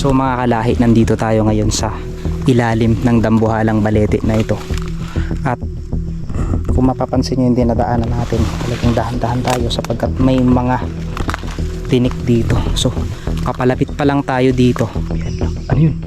So mga kalahi, nandito tayo ngayon sa ilalim ng Dambuhalang Balete na ito. At kung mapapansin nyo yung dinadaanan natin, talagang dahan-dahan tayo sapagkat may mga tinik dito. So kapalapit pa lang tayo dito. Ano yun?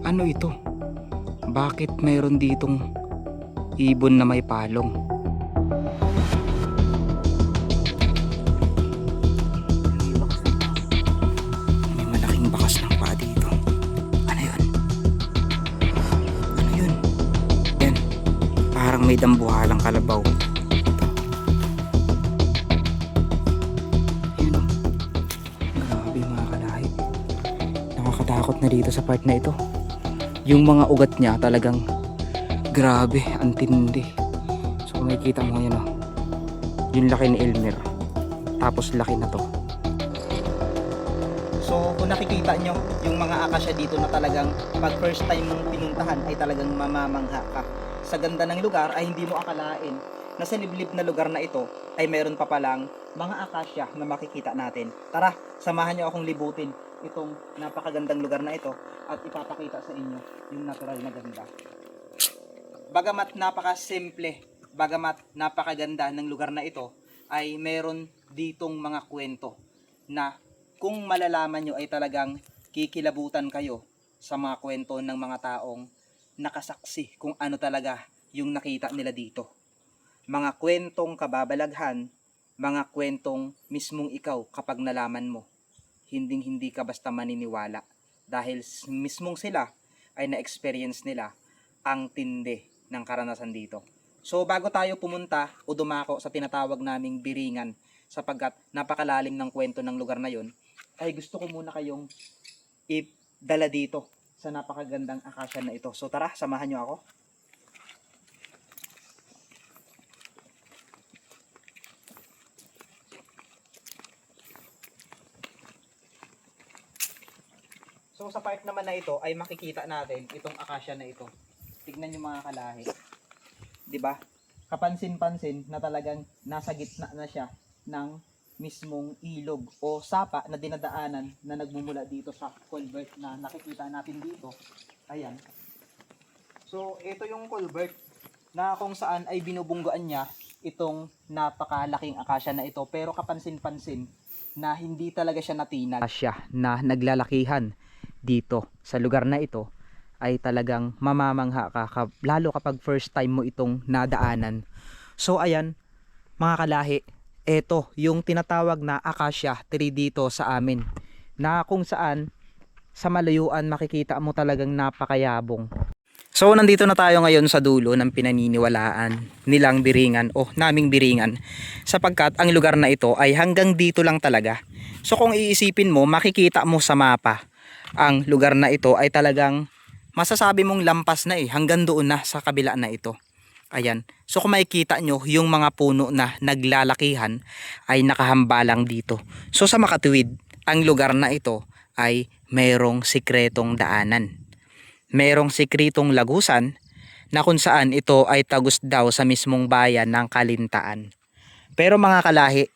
Ano ito? Bakit mayroon ditong ibon na may palong? May malaking bakas ng paa dito. Ano yun? Ano yun? Yan. Parang may dambuhalang kalabaw. Yan o. Grabe mga kalahi. Nakakatakot na dito sa part na ito. Yung mga ugat niya talagang grabe, ang tindi. So kung makikita mo yan oh, yung laki ni Elmer, tapos laki na to. So kung nakikita nyo yung mga akasya dito na talagang pag first time mong pinuntahan ay talagang mamamangha ka. Sa ganda ng lugar ay hindi mo akalain na sa liblib na lugar na ito ay meron pa palang mga akasya na makikita natin. Tara, samahan nyo akong libutin itong napakagandang lugar na ito at ipapakita sa inyo yung natural na ganda. Bagamat napakasimple, bagamat napakaganda ng lugar na ito, ay meron ditong mga kwento na kung malalaman nyo ay talagang kikilabutan kayo sa mga kwento ng mga taong nakasaksi kung ano talaga yung nakita nila dito. Mga kwentong kababalaghan, mga kwentong mismong ikaw kapag nalaman mo, hindi ka basta maniniwala dahil mismong sila ay na-experience nila ang tindi ng karanasan dito. So bago tayo pumunta o dumako sa tinatawag naming Biringan, sapagkat napakalalim ng kwento ng lugar na yon, ay gusto ko muna kayong idala dito sa napakagandang akasya na ito. So tara, samahan nyo ako. So sa part naman na ito ay makikita natin itong akasya na ito. Tignan niyo mga kalahi. 'Di ba? Kapansin-pansin na talagang nasa gitna na siya ng mismong ilog o sapa na dinadaanan na nagmumula dito sa culvert na nakikita natin dito. Ayan. So ito yung culvert na kung saan ay binubunggaan niya itong napakalaking akasya na ito, pero kapansin-pansin na hindi talaga siya natinag. Akasya na naglalakihan dito sa lugar na ito ay talagang mamamangha ka, lalo kapag first time mo itong nadaanan. So ayan mga kalahi, ito yung tinatawag na Acacia tree dito sa amin, na kung saan sa malayuan makikita mo talagang napakayabong. So nandito na tayo ngayon sa dulo ng pinaniniwalaan nilang Biringan o naming Biringan, sapagkat ang lugar na ito ay hanggang dito lang talaga. So kung iisipin mo, makikita mo sa mapa, ang lugar na ito ay talagang masasabi mong lampas na hanggang doon na sa kabila na ito. Ayan. So kung makikita nyo, yung mga puno na naglalakihan ay nakahambalang dito. So sa makatuwid, ang lugar na ito ay mayroong sikretong daanan. Mayroong sikretong lagusan na kung saan ito ay tagos daw sa mismong bayan ng Kalintaan. Pero mga kalahi,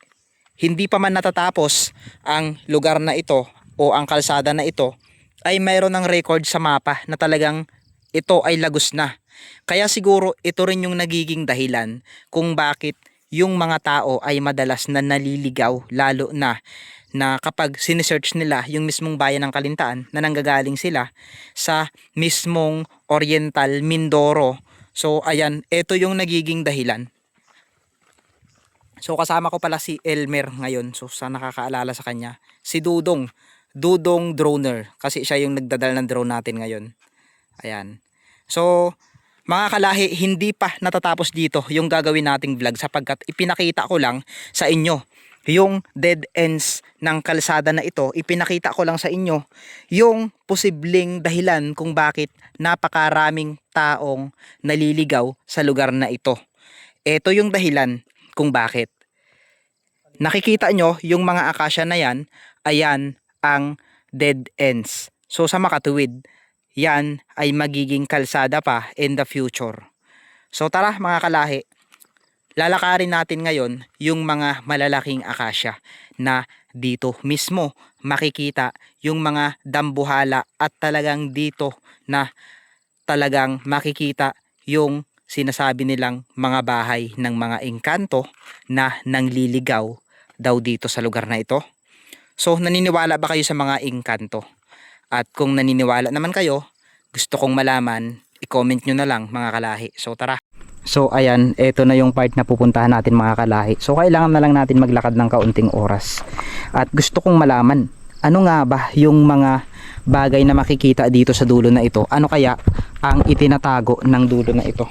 hindi pa man natatapos ang lugar na ito o ang kalsada na ito, ay mayroon ng record sa mapa na talagang ito ay lagos na. Kaya siguro ito rin yung nagiging dahilan kung bakit yung mga tao ay madalas na naliligaw, lalo na kapag sinesearch nila yung mismong bayan ng Kalintaan na nanggagaling sila sa mismong Oriental Mindoro. So ayan, ito yung nagiging dahilan. So kasama ko pala si Elmer ngayon. So sa nakakaalala sa kanya, si Dudong Droner, kasi siya yung nagdadala ng drone natin ngayon. Ayan. So mga kalahi, hindi pa natatapos dito yung gagawin nating vlog, sapagkat ipinakita ko lang sa inyo yung dead ends ng kalsada na ito. Ipinakita ko lang sa inyo yung posibleng dahilan kung bakit napakaraming taong naliligaw sa lugar na ito. Ito yung dahilan kung bakit. Nakikita nyo yung mga akasya na yan, ayan ang dead ends. So sa makatuwid, yan ay magiging kalsada pa in the future. So tara mga kalahi, lalakarin natin ngayon yung mga malalaking akasya na dito mismo makikita yung mga dambuhala at talagang dito na talagang makikita yung sinasabi nilang mga bahay ng mga engkanto na nangliligaw daw dito sa lugar na ito. So naniniwala ba kayo sa mga engkanto? At kung naniniwala naman kayo, gusto kong malaman, i-comment nyo na lang mga kalahi. So tara. So ayan, eto na yung part na pupuntahan natin mga kalahi. So kailangan na lang natin maglakad ng kaunting oras. At gusto kong malaman, ano nga ba yung mga bagay na makikita dito sa dulo na ito? Ano kaya ang itinatago ng dulo na ito?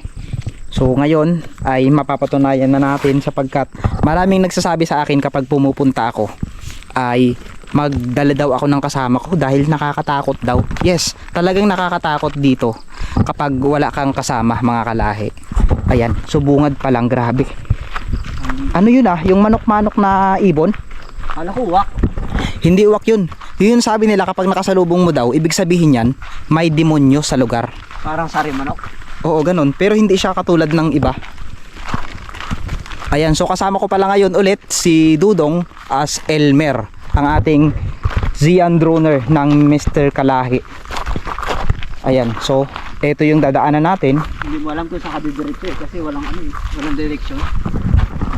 So ngayon ay mapapatunayan na natin sapagkat maraming nagsasabi sa akin kapag pumupunta ako ay magdala daw ako ng kasama ko dahil nakakatakot daw. Yes, talagang nakakatakot dito kapag wala kang kasama mga kalahi. Ayan, subungad pa lang, grabe. Ano yun yung manok-manok na ibon? Kala ko uwak. Hindi uwak yun. Yun sabi nila kapag nakasalubong mo daw, ibig sabihin yan, may demonyo sa lugar. Parang sari manok. Oo, ganun. Pero hindi siya katulad ng iba. Ayan, so kasama ko pala ngayon ulit si Dudong as Elmer, ang ating Zian droner ng Mr. Kalahi. Ayan, so ito yung dadaanan natin. Hindi mo alam kung saan ka didiretso kasi walang walang direksyon.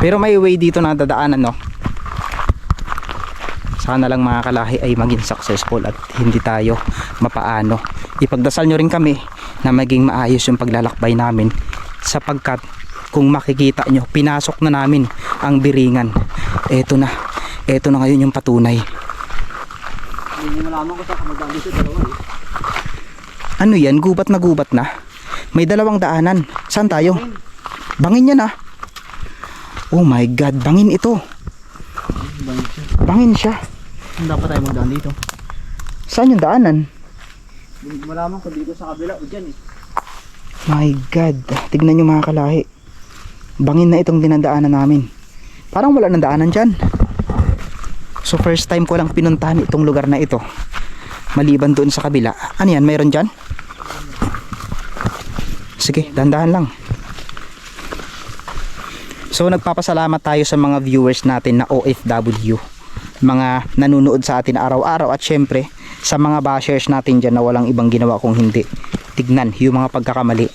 Pero may way dito na dadaanan, no? Sana lang mga kalahi ay maging successful at hindi tayo mapaano. Ipagdasal nyo rin kami na maging maayos yung paglalakbay namin sapagkat kung makikita nyo, pinasok na namin ang biringan. Eto na ngayon yung patunay. Hindi mo malaman kung saan ka magdaan dito, dalawa Ano yan? Gubat na. May dalawang daanan. Saan tayo? Bangin yan Oh my God, bangin ito. Bangin siya. Hindi dapat tayo magdaan dito. Saan yung daanan? Hindi mo malaman kung dito sa kabila o dyan My God, tignan nyo mga kalahi. Bangin na itong dinadaanan namin. Parang wala nang daanan dyan. So first time ko lang pinuntahan itong lugar na ito. Maliban doon sa kabila. Ano yan? Mayroon dyan? Sige, dahan-dahan lang. So nagpapasalamat tayo sa mga viewers natin na OFW. Mga nanonood sa atin araw-araw at syempre sa mga bashers natin dyan na walang ibang ginawa kung hindi tignan yung mga pagkakamali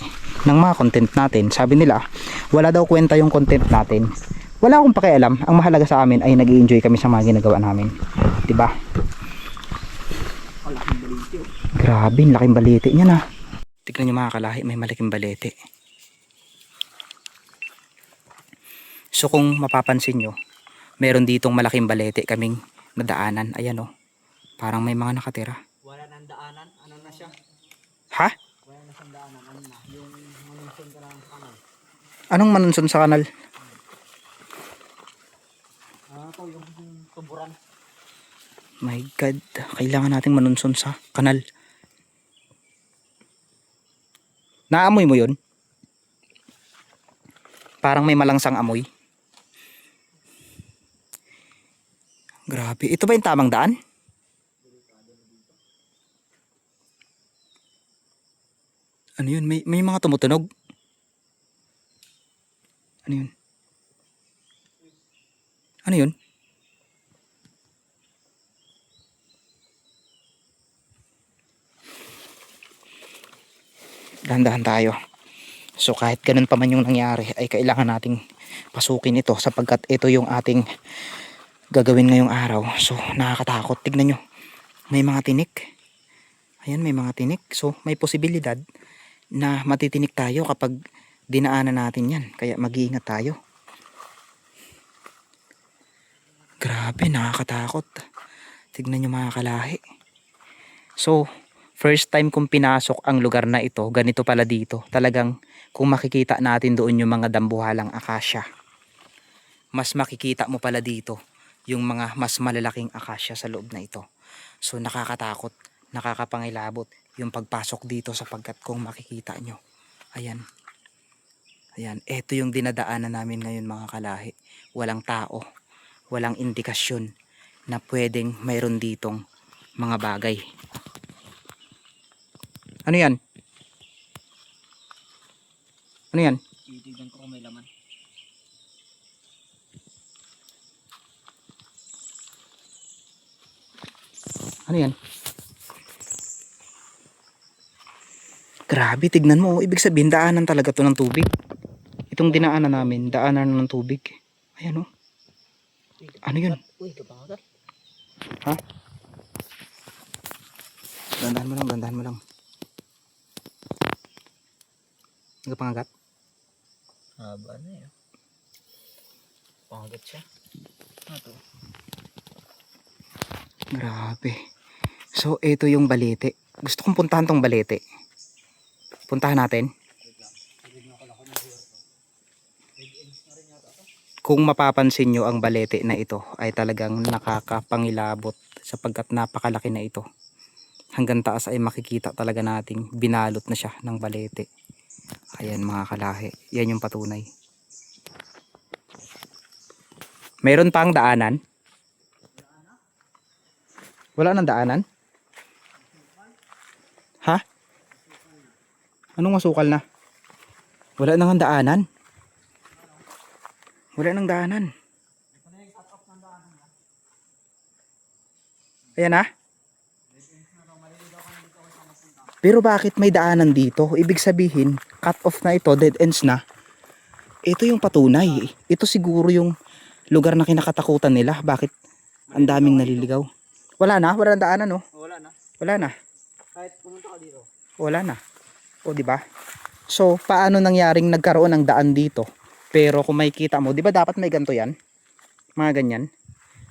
ng mga content natin. Sabi nila, wala daw kwenta yung content natin. Wala akong pakialam. Ang mahalaga sa amin ay nag-i-enjoy kami sa mga ginagawa namin. Diba? Malaking baliti Grabe, laking balete niya na. Tignan nyo mga kalahi, may malaking balete. So kung mapapansin nyo, meron ditong malaking balete kaming nadaanan. Ayan parang may mga nakatira. Wala nang daanan, ano na siya? Ha? Wala na siyang daanan, ano na? Yung manunsun ka lang sa kanal. Anong manunsun sa kanal? Ito yung tuburan. My God, kailangan nating manunsun sa kanal. Naamoy mo yun? Parang may malangsang amoy. Grabe, ito ba yung tamang daan? Ano yun? May mga tumutunog. Ano yun? Ano yun? Dahan-dahan tayo. So kahit ganun pa man yung nangyari ay kailangan nating pasukin ito sapagkat ito yung ating gagawin ngayong araw. So nakakatakot. Tignan nyo. May mga tinik. Ayan, may mga tinik. So may posibilidad na matitinik tayo kapag dinaanan natin yan. Kaya mag-iingat tayo. Grabe, nakakatakot. Tignan nyo mga kalahi. So first time kong pinasok ang lugar na ito, ganito pala dito. Talagang kung makikita natin doon yung mga dambuhalang akasya, mas makikita mo pala dito yung mga mas malalaking akasya sa loob na ito. So nakakatakot, nakakapangilabot yung pagpasok dito sapagkat kung makikita nyo. Ayan. Ayan, ito yung dinadaanan namin ngayon mga kalahi. Walang tao, walang indikasyon na pwedeng mayroon ditong mga bagay. Ano yan? Ano yan? Titignan ko kung may laman. Ano yan? Grabe, tignan mo. Ibig sabihin, daanan talaga to ng tubig. Itong dinaanan namin, daanan ng tubig. Ayan o. Ano yun? Uy, kapangagat. Ha? Gandahan mo lang, gandahan mo lang. Nagpangagat? Haba na yun. Pangagat siya. Ano to? Grabe. So, ito yung balete. Gusto kong puntahan tong balete. Puntahan natin. Kung mapapansin nyo, ang balete na ito ay talagang nakakapangilabot sapagkat napakalaki na ito. Hanggang taas ay makikita talaga nating binalot na siya ng balete. Ayan mga kalahi. Yan yung patunay. Meron pang daanan? Wala nang daanan? Ha? Anong masukal na? Wala nang daanan? Wala nang daanan. Ayan na. Pero bakit may daanan dito? Ibig sabihin, cut off na ito, dead ends na. Ito yung patunay. Ito siguro yung lugar na kinakatakutan nila. Bakit ang daming naliligaw? Wala na? Wala nang daanan, no? Wala na. Wala na. Kahit pumunta ka dito. Wala na. O, di ba? So, paano nangyaring nagkaroon ng daan dito? Pero kung makikita mo, di ba dapat may ganito yan? Mga ganyan.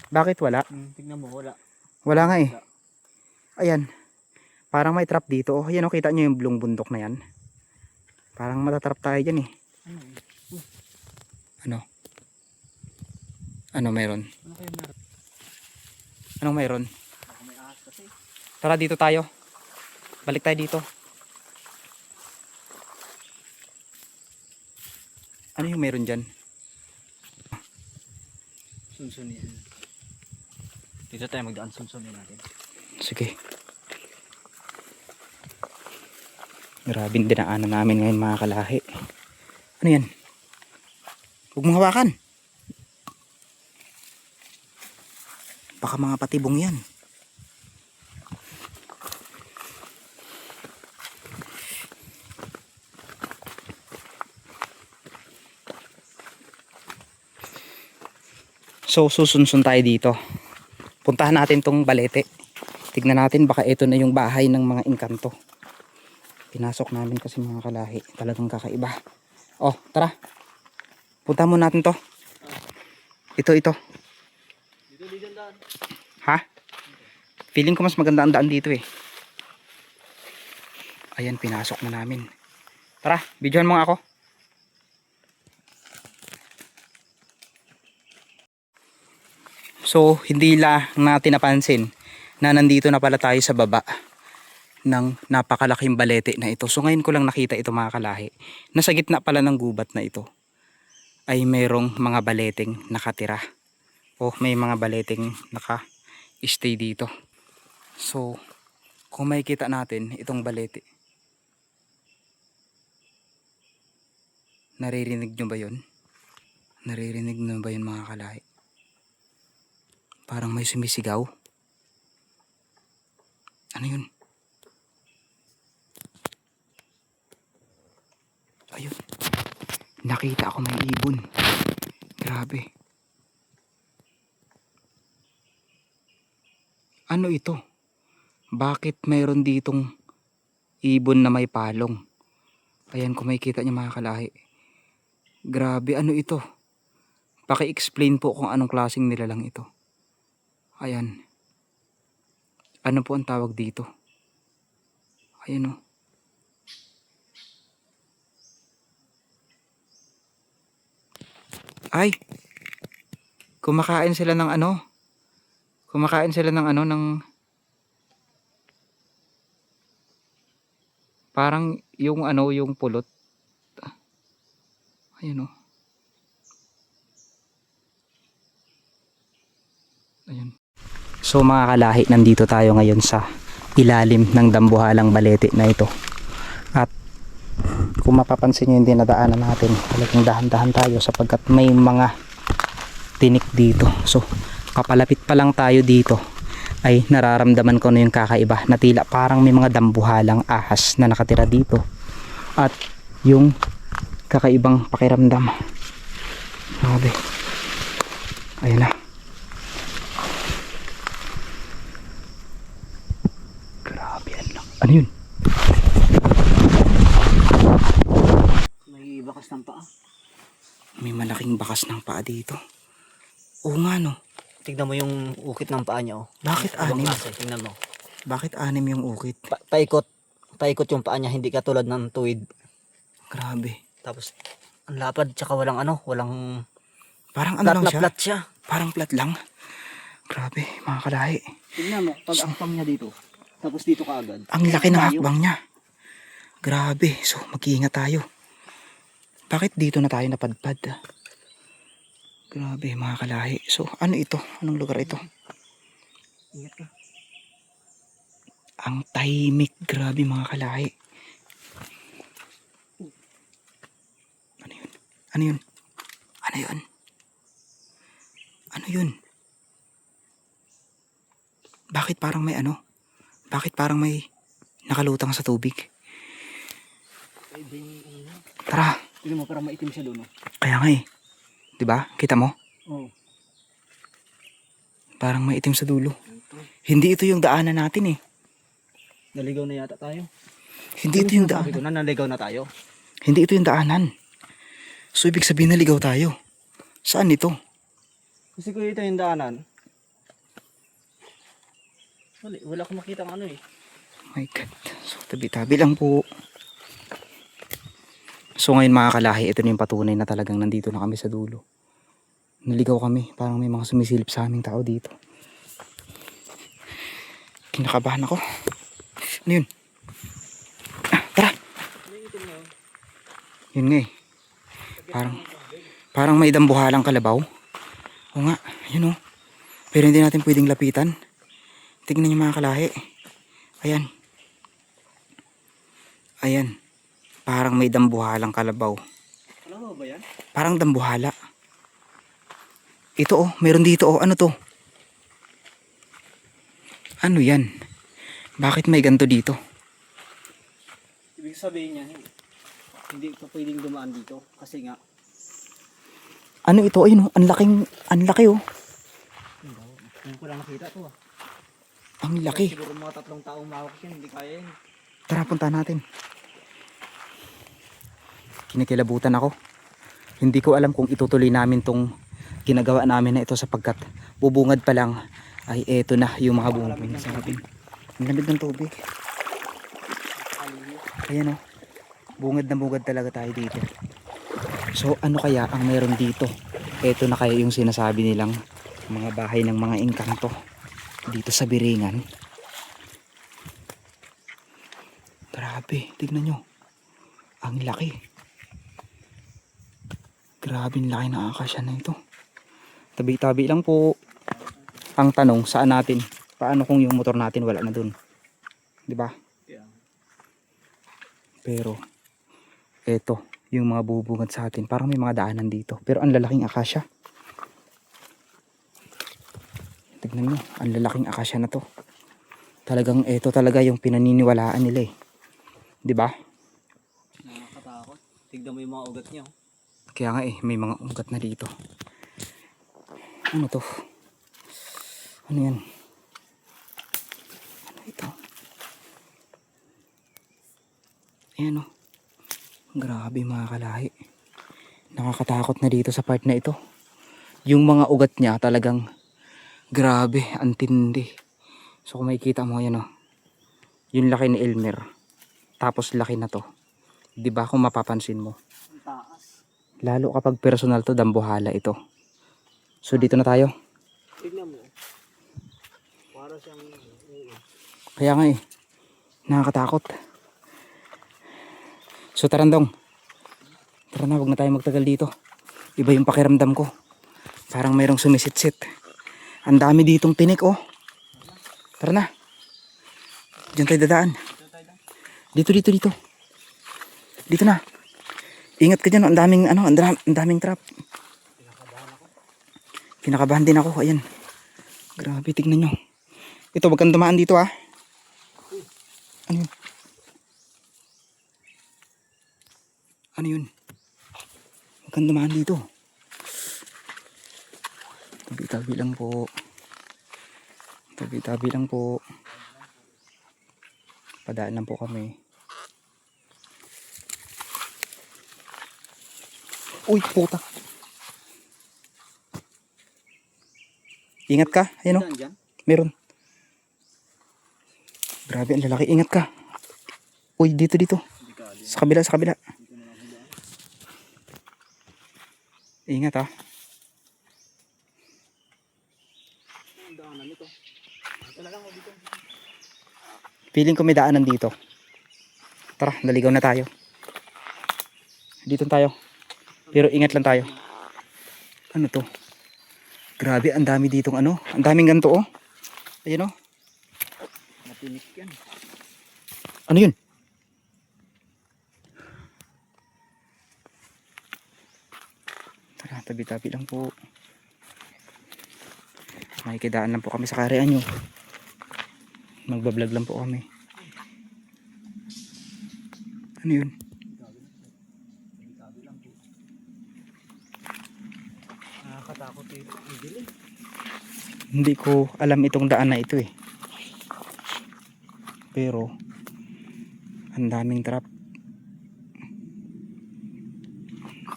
Bakit wala? Tingnan mo, wala. Wala nga eh. Ayan. Parang may trap dito. Oh, ayan, oh, kita nyo yung blong bundok na yan. Parang matatrap tayo dyan eh. Ano? Ano meron? Ano kayo meron? Anong meron? Baka may ahas kasi. Tara dito tayo. Balik tayo dito. Ano yung meron dyan? Sunsunin. Dito tayo magdaan, sunsunin natin. Sige. Grabing dinaanan namin ngayon mga kalahi. Ano yan? Huwag mong hawakan. Baka mga patibong yan. So susunsun tayo dito. Puntahan natin tong balete. Tignan natin baka ito na yung bahay ng mga engkanto. Pinasok namin kasi mga kalahi. Talagang kakaiba. Oh, tara. Punta mo natin to. Ito. Dito daan. Ha? Feeling ko mas maganda ang daan dito eh. Ayan, pinasok na namin. Tara, videohan mo nga ako. So, hindi lang natin napansin na nandito na pala tayo sa baba ng napakalaking balete na ito. So, ngayon ko lang nakita ito mga kalahi. Nasa gitna pala ng gubat na ito ay mayroong mga baleteng nakatira. O may mga baleteng naka-stay dito. So, kung makikita natin itong balete. Naririnig nyo ba yun? Naririnig nyo ba yun mga kalahi? Parang may sumisigaw. Ano yun? Ayun. Nakita ako may ibon. Grabe. Ano ito? Bakit mayroon ditong ibon na may palong? Ayan, kung makikita niyo mga kalahi. Grabe, ano ito? Paki-explain po kung anong klaseng nilalang ito. Ayan. Ano po ang tawag dito? Ayan o. Ay! Kumakain sila ng ano? Kumakain sila ng ano? Ng parang yung ano, yung pulot. Ayan o. Ayan. So mga kalahi, nandito tayo ngayon sa ilalim ng dambuhalang balete na ito. At kung mapapansin nyo yung dinadaanan natin, talagang dahan-dahan tayo sapagkat may mga tinik dito. So papalapit pa lang tayo dito ay nararamdaman ko na yung kakaiba na tila parang may mga dambuhalang ahas na nakatira dito. At yung kakaibang pakiramdam. Grabe. Ayun na. Grabe yan lang. Ano yun? May bakas ng paa. May malaking bakas ng paa dito. Oo nga no. Tignan mo yung ukit ng paa niya, oh. Bakit Ibang anim? klase, tingnan mo. Bakit anim yung ukit? Paikot. Paikot yung paa niya, hindi katulad ng tuwid. Grabe. Tapos, ang lapad, tsaka walang walang Parang ano flat lang na siya? flat siya. Parang flat lang. Grabe, mga kalahi. Tingnan mo, pag angpang niya dito. Tapos dito ka agad. Ang laki ng Tayo. hakbang niya. Grabe. So, mag-iingat tayo. Bakit dito na tayo napadpad? Grabe, mga kalahi. So, ano ito? Anong lugar ito? Ingat ka. Ang tahimik. Grabe, mga kalahi. Ano yun? Ano yun? Ano yun? Ano yun? Bakit parang may ano? Bakit parang may nakalutang sa tubig? Tara. Tingnan mo, parang maitim siya doon, oh. Kaya nga eh. 'Di ba? Kita mo? Oh. Parang may itim sa dulo. Hindi ito yung daanan natin eh. Naligaw na yata tayo. Hindi ito yung Sabi daanan. ko na, naligaw na tayo. Hindi ito yung daanan. So ibig sabihin naligaw tayo. Saan ito? Kasi kung ito yung daanan, wala akong makita ng ano eh. My God. So tabi-tabi lang po. So ngayon mga kalahi, ito na yung patunay na talagang nandito na kami sa dulo. Naligaw kami. Parang may mga sumisilip sa aming tao dito. Kinakabahan ako. Ano yun? Ah, tara! Yun nga eh. Parang may dambuhalang kalabaw. O nga, yun o. Pero hindi natin pwedeng lapitan. Tignan niyo mga kalahi. Ayan. Ayan. Parang may dambuhalang kalabaw. Ano ba yan? Parang dambuhala. Ito oh, meron dito oh. Ano to? Ano yan? Bakit may ganto dito? Ibig sabihin niya, hindi ka pwedeng dumaan dito kasi nga Ano ito? Ayun oh, ang laki oh. hindi ko lang nakita to, ah. Ang laki. Siguro mga 3 taong mahawak yan, hindi kaya yan. Tara, punta natin. Kinikilabutan ako. Hindi ko alam kung itutuloy namin tong ginagawa namin na ito sapagkat bubungad pa lang ay eto na yung mga bumubungad sa atin. Ang lamig ng tubig. Ayan oh. Bungad na bungad talaga tayo dito. So ano kaya ang meron dito? Eto na kaya yung sinasabi nilang mga bahay ng mga engkanto dito sa Biringan. Grabe, tignan nyo. Ang laki. Grabe ang laki ng akasya na ito. Tabi-tabi lang po. Ang tanong, saan natin? Paano kung yung motor natin wala na dun? 'Di ba? Yeah. Pero eto, yung mga bubungad sa atin, parang may mga daanan dito. Pero ang lalaking akasya. Tignan nyo, ang lalaking akasya na to. Talagang eto talaga yung pinaniniwalaan nila eh. 'Di ba? Nakakatakot. Tignan mo yung mga ugat niya, oh. Kaya nga eh, may mga ugat na dito. Ano to? Ano yan? Ano ito? Ayan oh. Grabe mga kalahi. Nakakatakot na dito sa part na ito. Yung mga ugat niya talagang grabe, ang tindi. So kung makikita mo yan oh. Yung laki ni Elmer. Tapos laki na to. 'Di ba kung mapapansin mo? Ang taas. Lalo kapag personal to, dambuhala ito. So dito na tayo. Tignan mo. Para siyang Kaya nga eh, nakakatakot. So tarandong. Tara na, huwag na tayo magtagal dito. Iba yung pakiramdam ko. Parang mayroong sumisitsit. Ang dami ditong tinik oh. Tara na. Diyan tayo dadaan. Dito. Dito na. Ingat ka dyan. Ang daming ang daming trap. Kinakabahan din ako. Ayan. Grabe, tignan nyo. Ito, wag kang dumaan dito ah. Ano yun? Ano yun? Huwag kang dumaan dito. Tabi-tabi lang po. Tabi-tabi lang po. Padaan lang po kami. Uy, puta. Ingat ka. Ayan o. Dyan? Meron. Grabe, ang lalaki. Ingat ka. Uy, dito. Sa kabila. Ingat ah. Ang daanan nito. Ito na lang dito. Feeling ko may daanan dito. Tara, naligaw na tayo. Dito tayo. Pero ingat lang tayo. Ano to? Grabe, ang dami ditong ano. Ang daming ganito oh. Ayan oh. Matinik yan. Ano yun? Tara, tabi-tabi lang po. Makikidaan lang po kami sa karean nyo. Magbablog lang po kami. Ano yun? Nakakatakot ito. Ang dilim. Hindi ko alam itong daan na ito eh. Pero ang daming trap.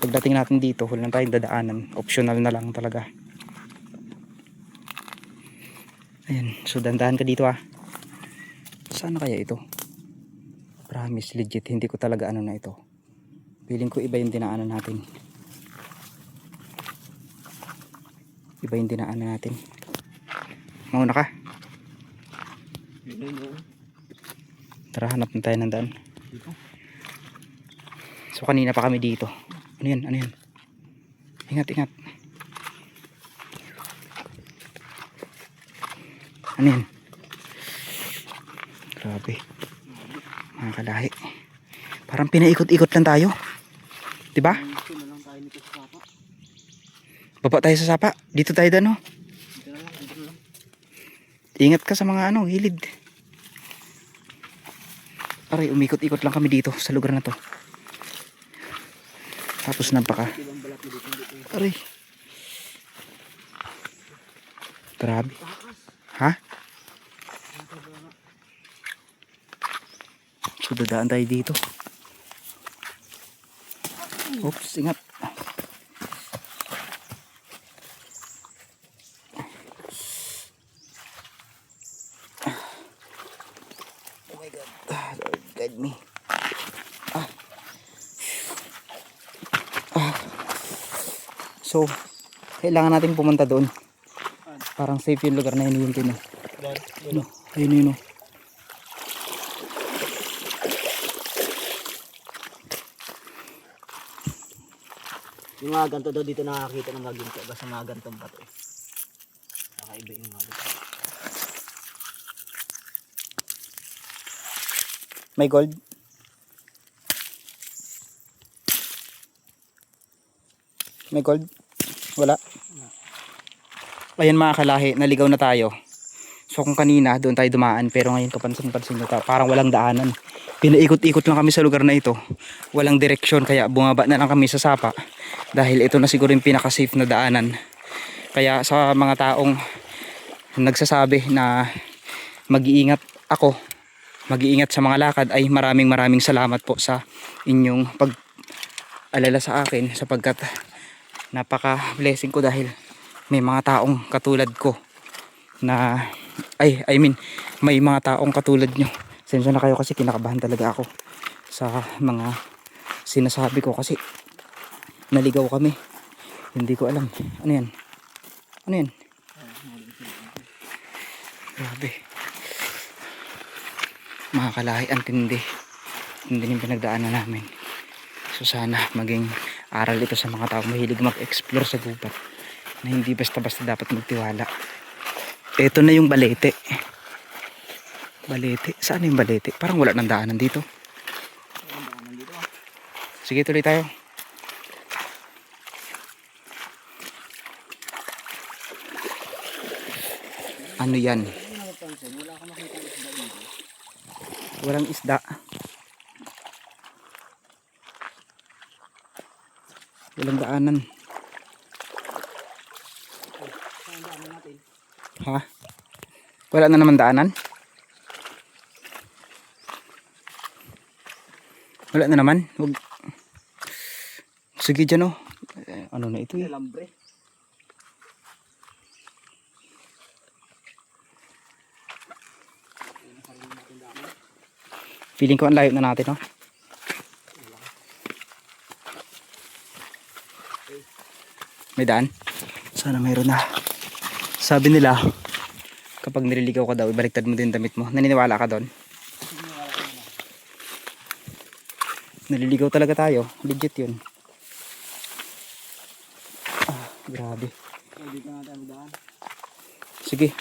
Pagdating natin dito, wala na tayong dadaanan. Optional na lang talaga. Ayan, so dandahan ka dito ah. Saan na kaya ito? Promise, legit, hindi ko talaga ano na ito. Feeling ko iba yung dinaanan natin. Iba yung dinaanan natin. Mauna ka. Tara, hanap na tayo ng daan. So kanina pa kami dito. Ano yan? Ingat. Ano yan? Grabe. Mga kalahi. Parang pinaikot-ikot lang tayo. Diba? Ito na lang tayo nito sa sapa. Baba tayo sa sapa. Dito tayo dano. Ito na lang. Ingat ka sa mga gilid. Aray, umikot-ikot lang kami dito sa lugar na to. Tapos napaka. Aray. Grabe. Ha? So dadaan tayo dito. Oops, ingat. Oh my God. Lord, guide me. So, kailangan natin pumunta doon. Parang safe yung lugar na yun yun. Ayun yun. Yung mga ganito daw dito nakakita ng mga ginto. Basta mga gantong bato. Nakaiba yung mga ganito. May gold? May gold? Wala. Ayan mga kalahi, naligaw na tayo. So kung kanina doon tayo dumaan, pero ngayon kapansin-pansin nyo, parang walang daanan. Pinaikot-ikot lang kami sa lugar na ito. Walang direksyon, kaya bumaba na lang kami sa sapa. Dahil ito na siguro yung pinaka-safe na daanan. Kaya sa mga taong nagsasabi na mag-iingat ako, mag-iingat sa mga lakad, ay maraming salamat po sa inyong pag-alala sa akin, sapagkat napaka-blessing ko dahil may mga taong katulad ko na may mga taong katulad nyo. Sensya na kayo kasi kinakabahan talaga ako sa mga sinasabi ko kasi naligaw kami. Hindi ko alam. Ano yan? Grabe. Mga kalahi, antindi. Hindi yung pinagdaanan namin. So sana maging aral ito sa mga taong mahilig mag-explore sa gubat na hindi basta-basta dapat magtiwala. Ito na yung balete. Balete. Saan yung balete? Parang wala nang daanan dito. Ang daanan dito ah. Sige, tuloy tayo. Ano yan? Hindi na mapansin, wala akong makita isda dito. Walang isda. Walang daanan. Saan daanan natin? Ha? Wala na naman daanan? Wala na naman? Wag. Sige dyan oh. Ano na ito eh? Lambre. Feeling ko ang layo na natin oh. May daan? Sana mayroon na. Sabi nila, kapag nililigaw ka daw, ibaliktad mo din damit mo. Naniniwala ka doon? Naliligaw talaga tayo. Legit yun. Ah, grabe. Pwede ka natin magdaan. Sige.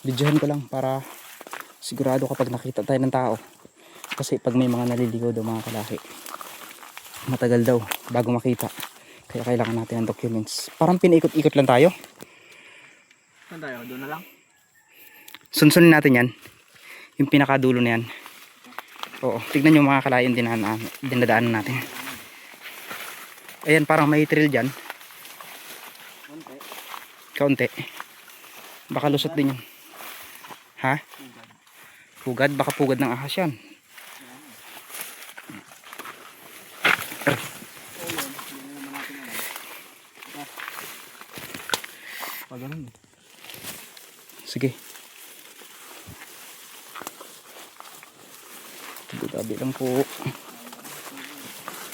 Videohan ko lang para sigurado kapag nakita tayo ng tao. Kasi pag may mga naliligaw daw mga kalaki, matagal daw bago makita. Kaya kailangan natin ng documents. Parang pinaikot-ikot lang tayo. Saan tayo? Doon na lang? Sunsunin natin yan. Yung pinakadulo na yan. Oo. Tignan nyo mga kalayan dinadaanan natin. Ayan, parang may trail dyan. Konti. Kaunti. Baka lusot din yun. Ha? Pugad? Baka pugad ng ahas yan. Pag ganun. Sige. Tabi lang po.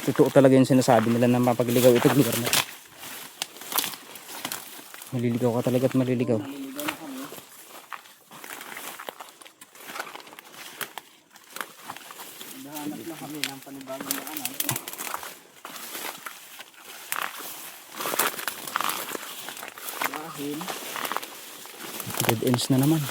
Totoo talaga yung sinasabi nila na mapagligaw ito lugar na. Maliligaw ka talaga at maliligaw. Naliligaw na kami. Naghahanap lang kami ng panibagong daanan. Dahil Dead ends na naman.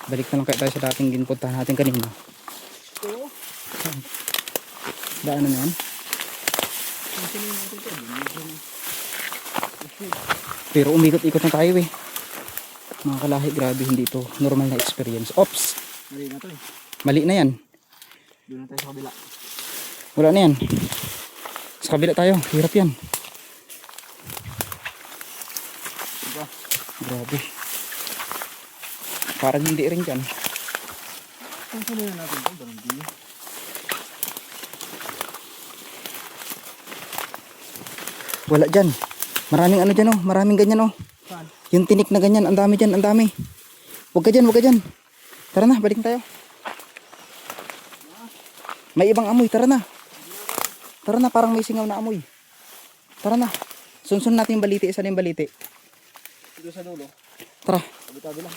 Balik na lang kaya tayo sa dating ginpuntahan natin kanina. ito. Daanan na yan. Sinin natin ito. Pero umikot-ikot na tayo eh. Mga kalahi, grabe, hindi ito normal na experience. Ops! Mali na to eh. Mali na yan. Doon na tayo sa kabila. Wala na yan. Sa kabila tayo. Hirap yan. Diba? Grabe. Parang hindi rin dyan. Kung sinin natin ito, ganun din. Wala dyan. Maraming ano dyan oh. Maraming ganyan oh. Saan? Yung tinik na ganyan. Ang dami dyan. Ang dami. Huwag ka dyan. Huwag ka dyan. Tara na. Balik tayo. May ibang amoy. Tara na. Tara na. Parang may singaw na amoy. Tara na. Sunsun natin yung baliti. Isa na yung baliti. Dito sa dulo. Tara. Tabi-tabi lang.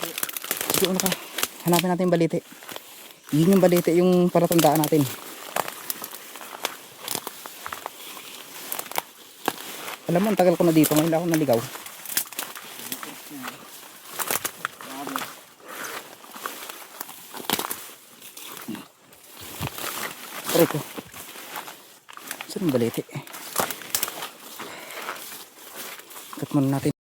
Sige, una ka. Hanapin natin yung baliti. Yun yung baliti. Yung palatandaan natin. Alam mo, ang tagal ko na dito. Ngayon lang ako naligaw. Aray ko. Saan yung baliti? Cut muna natin.